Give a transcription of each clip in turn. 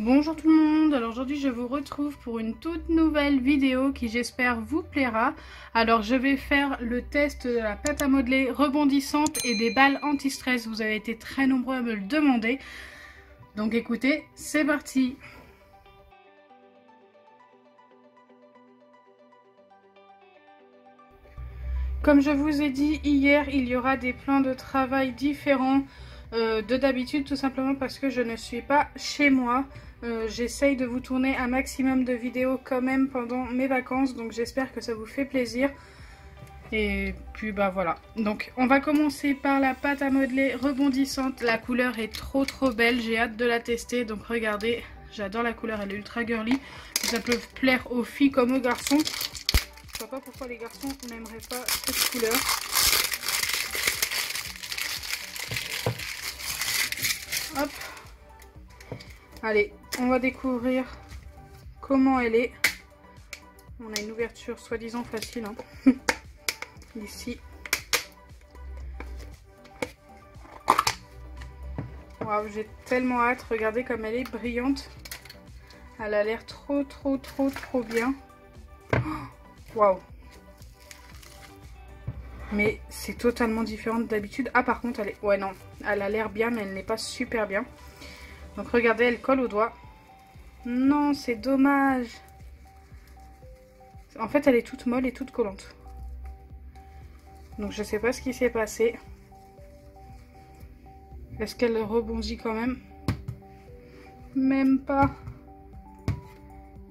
Bonjour tout le monde, alors aujourd'hui je vous retrouve pour une toute nouvelle vidéo qui j'espère vous plaira. Alors je vais faire le test de la pâte à modeler rebondissante et des balles anti-stress. Vous avez été très nombreux à me le demander. Donc écoutez, c'est parti. Comme je vous ai dit hier, il y aura des plans de travail différents de d'habitude, tout simplement parce que je ne suis pas chez moi. J'essaye de vous tourner un maximum de vidéos quand même pendant mes vacances, donc j'espère que ça vous fait plaisir. Et puis bah voilà, donc on va commencer par la pâte à modeler rebondissante. La couleur est trop belle, j'ai hâte de la tester. Donc regardez, j'adore la couleur, elle est ultra girly. Ça peut plaire aux filles comme aux garçons. Je vois pas pourquoi les garçons n'aimeraient pas cette couleur. Hop. Allez, on va découvrir comment elle est. On a une ouverture soi-disant facile, hein. Ici. Waouh, j'ai tellement hâte. Regardez comme elle est brillante. Elle a l'air trop bien. Waouh. Mais c'est totalement différent d'habitude. Ah par contre, elle est... ouais non, elle a l'air bien mais elle n'est pas super bien. Donc regardez, elle colle au doigt. Non, c'est dommage. En fait, elle est toute molle et toute collante. Donc je sais pas ce qui s'est passé. Est-ce qu'elle rebondit quand même? Même pas.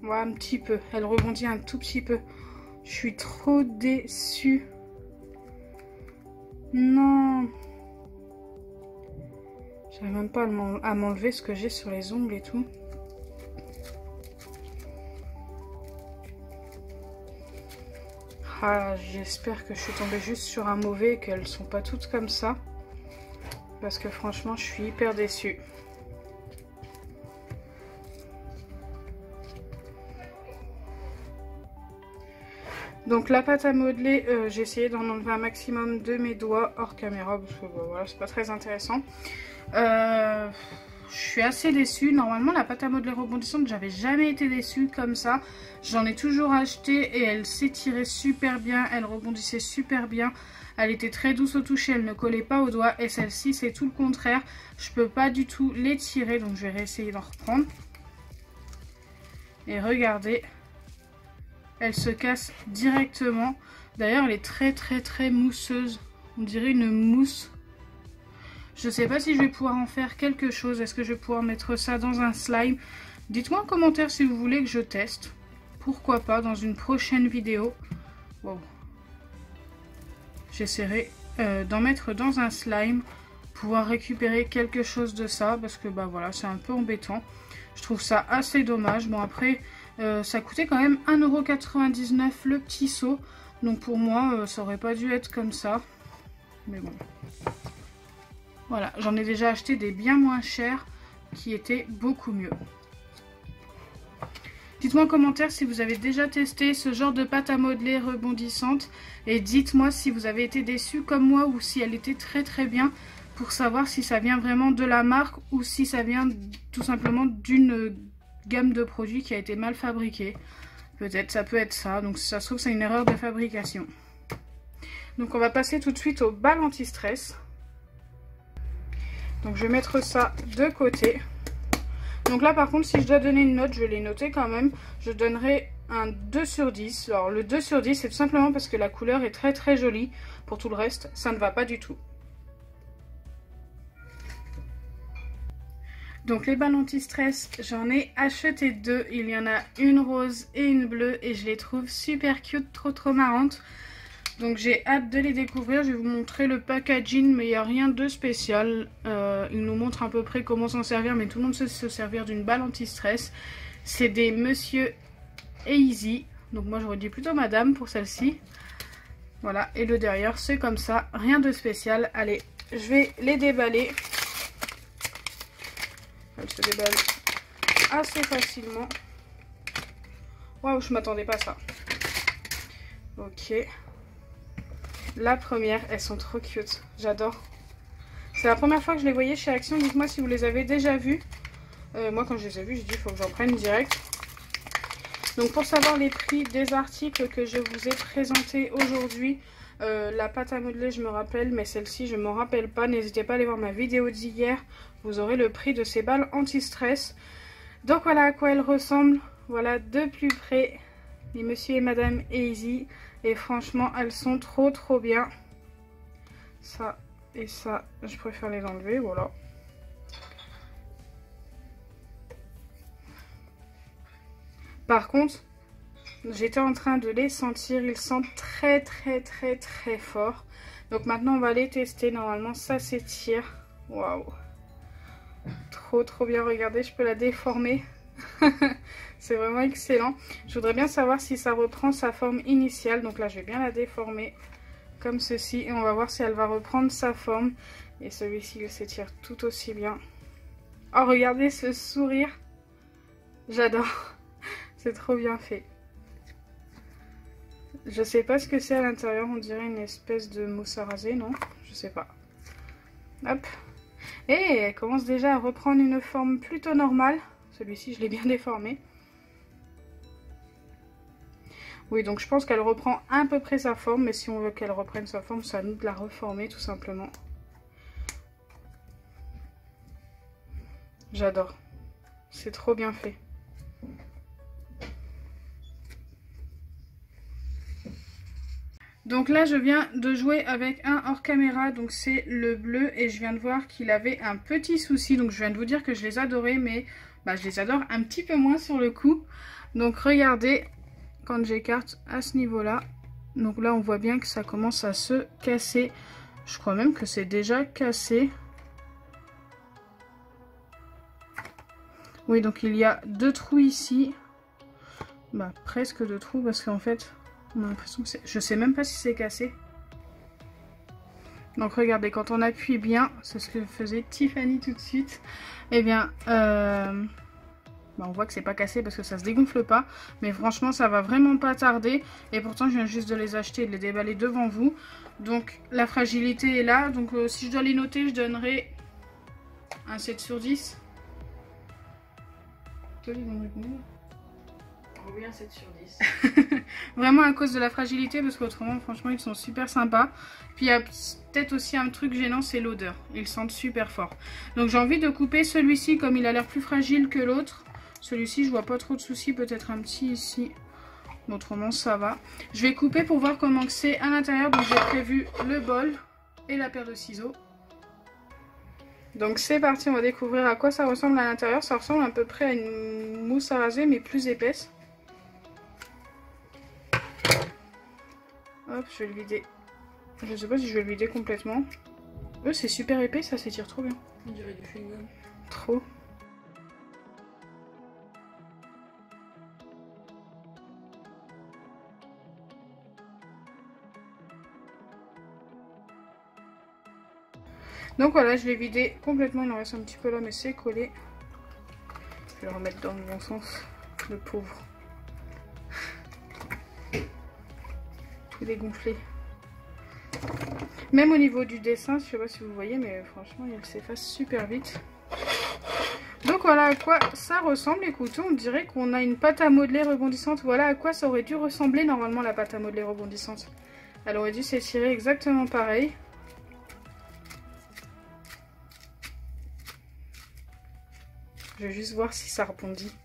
Ouais, un petit peu. Elle rebondit un tout petit peu. Je suis trop déçue. Non. J'arrive même pas à m'enlever ce que j'ai sur les ongles et tout. Ah, j'espère que je suis tombée juste sur un mauvais et qu'elles sont pas toutes comme ça. Parce que franchement, je suis hyper déçue. Donc la pâte à modeler, j'ai essayé d'en enlever un maximum de mes doigts hors caméra parce que bah, voilà, c'est pas très intéressant. Je suis assez déçue. Normalement la pâte à modeler rebondissante, j'avais jamais été déçue comme ça. J'en ai toujours acheté et elle s'étirait super bien, elle rebondissait super bien. Elle était très douce au toucher, elle ne collait pas aux doigts. Et celle-ci c'est tout le contraire. Je peux pas du tout l'étirer, donc je vais réessayer d'en reprendre. Et regardez. Elle se casse directement. D'ailleurs, elle est très mousseuse. On dirait une mousse. Je sais pas si je vais pouvoir en faire quelque chose. Est-ce que je vais pouvoir mettre ça dans un slime? Dites-moi en commentaire si vous voulez que je teste. Pourquoi pas dans une prochaine vidéo. Wow. J'essaierai d'en mettre dans un slime. Pouvoir récupérer quelque chose de ça. Parce que bah voilà, c'est un peu embêtant. Je trouve ça assez dommage. Bon après... ça coûtait quand même 1,99 € le petit seau. Donc pour moi, ça aurait pas dû être comme ça. Mais bon. Voilà, j'en ai déjà acheté des bien moins chers qui étaient beaucoup mieux. Dites-moi en commentaire si vous avez déjà testé ce genre de pâte à modeler rebondissante. Et dites-moi si vous avez été déçus comme moi ou si elle était très bien. Pour savoir si ça vient vraiment de la marque ou si ça vient tout simplement d'une... gamme de produits qui a été mal fabriquée. Peut-être, ça peut être ça. Donc si ça se trouve, c'est une erreur de fabrication. Donc on va passer tout de suite aux balles anti-stress. Donc je vais mettre ça de côté. Donc là par contre, si je dois donner une note, je vais les noter quand même. Je donnerai un 2 sur 10. Alors le 2 sur 10, c'est tout simplement parce que la couleur est très jolie. Pour tout le reste, ça ne va pas du tout. Donc les balles anti-stress, j'en ai acheté deux. Il y en a une rose et une bleue et je les trouve super cute, trop marrantes. Donc j'ai hâte de les découvrir. Je vais vous montrer le packaging, mais il n'y a rien de spécial. Il nous montre à peu près comment s'en servir, mais tout le monde sait se servir d'une balle anti-stress. C'est des Monsieur Easy. Donc moi j'aurais dit plutôt Madame pour celle-ci. Voilà, et le derrière c'est comme ça, rien de spécial. Allez, je vais les déballer. Elle se déballe assez facilement. Waouh, je m'attendais pas à ça. Ok. La première, elles sont trop cute. J'adore. C'est la première fois que je les voyais chez Action. Dites-moi si vous les avez déjà vues. Moi quand je les ai vus, j'ai dit il faut que j'en prenne direct. Donc pour savoir les prix des articles que je vous ai présentés aujourd'hui, la pâte à modeler je me rappelle, mais celle-ci je ne m'en rappelle pas. N'hésitez pas à aller voir ma vidéo d'hier, vous aurez le prix de ces balles anti-stress. Donc voilà à quoi elles ressemblent, voilà de plus près les monsieur et madame Easy. Et franchement elles sont trop bien. Ça et ça, je préfère les enlever, voilà. Par contre, j'étais en train de les sentir, ils sentent très fort. Donc maintenant on va les tester, normalement ça s'étire. Waouh. Trop bien, regardez, je peux la déformer. C'est vraiment excellent. Je voudrais bien savoir si ça reprend sa forme initiale. Donc là je vais bien la déformer comme ceci. Et on va voir si elle va reprendre sa forme. Et celui-ci il s'étire tout aussi bien. Oh regardez ce sourire. J'adore. C'est trop bien fait. Je sais pas ce que c'est à l'intérieur. On dirait une espèce de mousse à raser, non? Je sais pas. Hop. Et elle commence déjà à reprendre une forme plutôt normale. Celui-ci je l'ai bien déformé. Oui, donc je pense qu'elle reprend à peu près sa forme. Mais si on veut qu'elle reprenne sa forme, c'est à nous de la reformer tout simplement. J'adore. C'est trop bien fait. Donc là je viens de jouer avec un hors caméra, donc c'est le bleu, et je viens de voir qu'il avait un petit souci. Donc je viens de vous dire que je les adorais, mais je les adore un petit peu moins sur le coup. Donc regardez, quand j'écarte à ce niveau là, donc là on voit bien que ça commence à se casser. Je crois même que c'est déjà cassé. Oui, donc il y a 2 trous ici. Presque 2 trous parce qu'en fait... on a l'impression que c'est... Je sais même pas si c'est cassé. Donc regardez, quand on appuie bien, c'est ce que faisait Tiffany tout de suite. Eh bien, on voit que c'est pas cassé parce que ça se dégonfle pas. Mais franchement, ça va vraiment pas tarder. Et pourtant, je viens juste de les acheter et de les déballer devant vous. Donc la fragilité est là. Donc si je dois les noter, je donnerai un 7 sur 10. Toi, ils vont répondre. Oui, un 7 sur 10. Vraiment à cause de la fragilité, parce qu'autrement franchement ils sont super sympas. Puis il y a peut-être aussi un truc gênant, c'est l'odeur. Ils sentent super fort. Donc j'ai envie de couper celui-ci comme il a l'air plus fragile que l'autre. Celui-ci je vois pas trop de soucis, peut-être un petit ici. Autrement ça va. Je vais couper pour voir comment c'est à l'intérieur. Donc j'ai prévu le bol et la paire de ciseaux. Donc c'est parti, on va découvrir à quoi ça ressemble à l'intérieur. Ça ressemble à peu près à une mousse à raser mais plus épaisse. Hop, je vais le vider. Je sais pas si je vais le vider complètement. C'est super épais, ça s'étire trop bien. On dirait du chewing-gum. Trop. Donc voilà, je l'ai vidé complètement. Il en reste un petit peu là, mais c'est collé. Je vais le remettre dans le bon sens. Le pauvre. Tout dégonflé. Même au niveau du dessin, je sais pas si vous voyez, mais franchement il s'efface super vite. Donc voilà à quoi ça ressemble. Écoutez, on dirait qu'on a une pâte à modeler rebondissante. Voilà à quoi ça aurait dû ressembler normalement la pâte à modeler rebondissante. Elle aurait dû s'étirer exactement pareil. Je vais juste voir si ça rebondit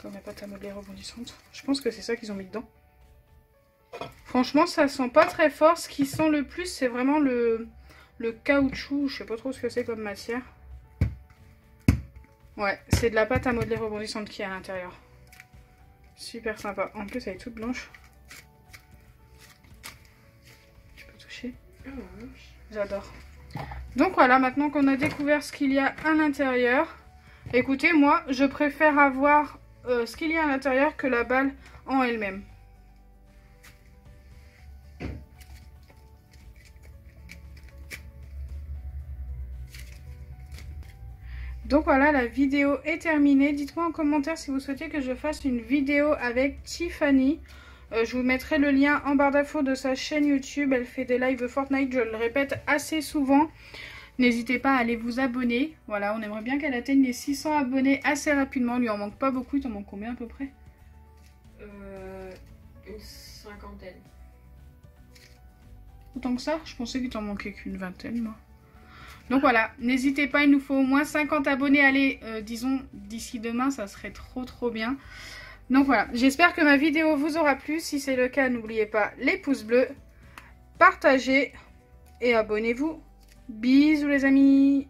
comme la pâte à modeler rebondissante. Je pense que c'est ça qu'ils ont mis dedans. Franchement, ça sent pas très fort. Ce qui sent le plus, c'est vraiment le caoutchouc. Je sais pas trop ce que c'est comme matière. Ouais, c'est de la pâte à modeler rebondissante qui est à l'intérieur. Super sympa. En plus, elle est toute blanche. Tu peux toucher? J'adore. Donc voilà, maintenant qu'on a découvert ce qu'il y a à l'intérieur. Écoutez, moi, je préfère avoir ce qu'il y a à l'intérieur que la balle en elle-même. Donc voilà, la vidéo est terminée. Dites-moi en commentaire si vous souhaitez que je fasse une vidéo avec Tiffany. Je vous mettrai le lien en barre d'infos de sa chaîne YouTube. Elle fait des lives Fortnite, je le répète assez souvent. N'hésitez pas à aller vous abonner. Voilà, on aimerait bien qu'elle atteigne les 600 abonnés assez rapidement. Il lui en manque pas beaucoup. Il t'en manque combien à peu près? Une cinquantaine. Autant que ça? Je pensais qu'il t'en manquait qu'une vingtaine, moi. Donc voilà, n'hésitez pas, il nous faut au moins 50 abonnés. Allez, disons, d'ici demain, ça serait trop bien. Donc voilà, j'espère que ma vidéo vous aura plu. Si c'est le cas, n'oubliez pas les pouces bleus, partagez et abonnez-vous. Bisous les amis!